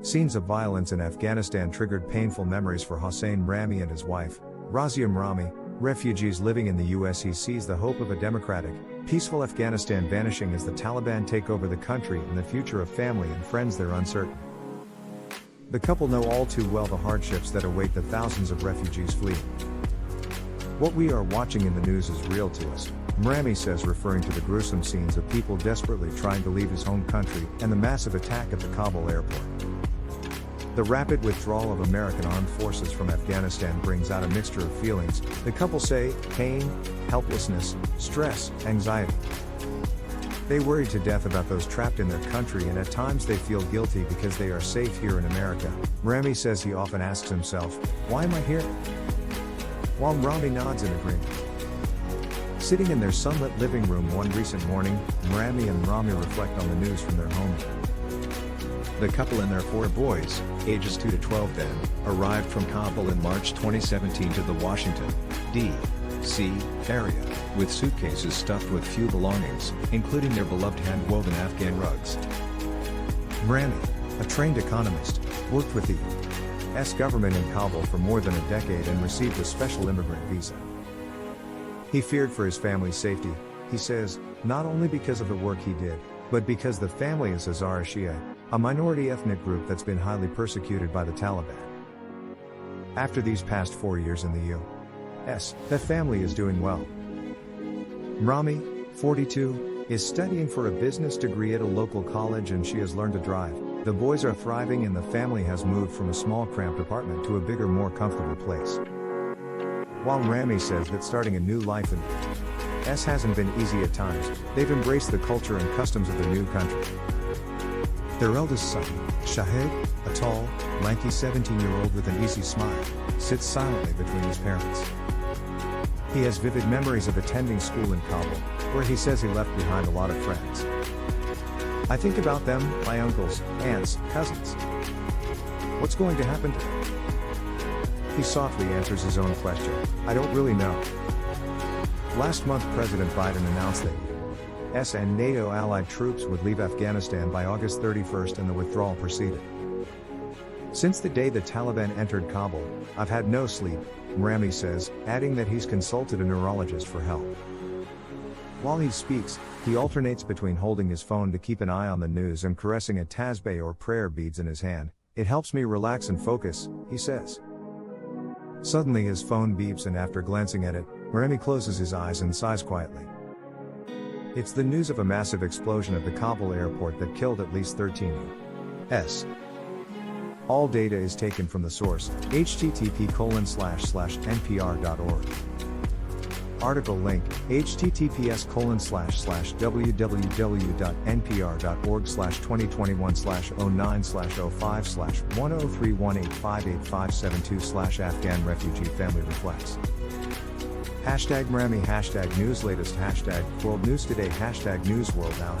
Scenes of violence in Afghanistan triggered painful memories for Hossein Rami and his wife, Razia Rami, refugees living in the US. He sees the hope of a democratic, peaceful Afghanistan vanishing as the Taliban take over the country and the future of family and friends there uncertain. The couple know all too well the hardships that await the thousands of refugees fleeing. What we are watching in the news is real to us, Rami says, referring to the gruesome scenes of people desperately trying to leave his home country and the massive attack at the Kabul airport. The rapid withdrawal of American armed forces from Afghanistan brings out a mixture of feelings, the couple say: pain, helplessness, stress, anxiety. They worry to death about those trapped in their country, and at times they feel guilty because they are safe here in America. Rami says he often asks himself, "Why am I here?" While Rami nods in agreement. Sitting in their sunlit living room one recent morning, Rami and Rami reflect on the news from their home. The couple and their 4 boys, ages 2 to 12 then, arrived from Kabul in March 2017 to the Washington, D.C. area, with suitcases stuffed with few belongings, including their beloved hand-woven Afghan rugs. Rami, a trained economist, worked with the U.S. government in Kabul for more than a decade and received a special immigrant visa. He feared for his family's safety, he says, not only because of the work he did, but because the family is Hazara Shia, a minority ethnic group that's been highly persecuted by the Taliban. After these past 4 years in the U.S., the family is doing well. Rami, 42, is studying for a business degree at a local college, and she has learned to drive. The boys are thriving and the family has moved from a small cramped apartment to a bigger, more comfortable place. While Rami says that starting a new life in the U.S. hasn't been easy at times, they've embraced the culture and customs of the new country. Their eldest son, Shahid, a tall, lanky 17-year-old with an easy smile, sits silently between his parents. He has vivid memories of attending school in Kabul, where he says he left behind a lot of friends. "I think about them, my uncles, aunts, cousins. What's going to happen to them?" He softly answers his own question, "I don't really know." Last month President Biden announced that U.S. and NATO allied troops would leave Afghanistan by August 31st, and the withdrawal proceeded. "Since the day the Taliban entered Kabul, I've had no sleep," Rami says, adding that he's consulted a neurologist for help. While he speaks, he alternates between holding his phone to keep an eye on the news and caressing a tasbih or prayer beads in his hand. "It helps me relax and focus," he says. Suddenly his phone beeps, and after glancing at it, Rami closes his eyes and sighs quietly. It's the news of a massive explosion at the Kabul airport that killed at least 13 U.S. All data is taken from the source, http://npr.org. Article link, https://www.npr.org/2021/09/05185857/Afghan refugee family reflects. #Rami, #news latest, #world news today, #news world now,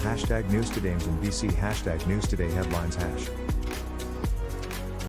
#news today in BC, #news today headlines,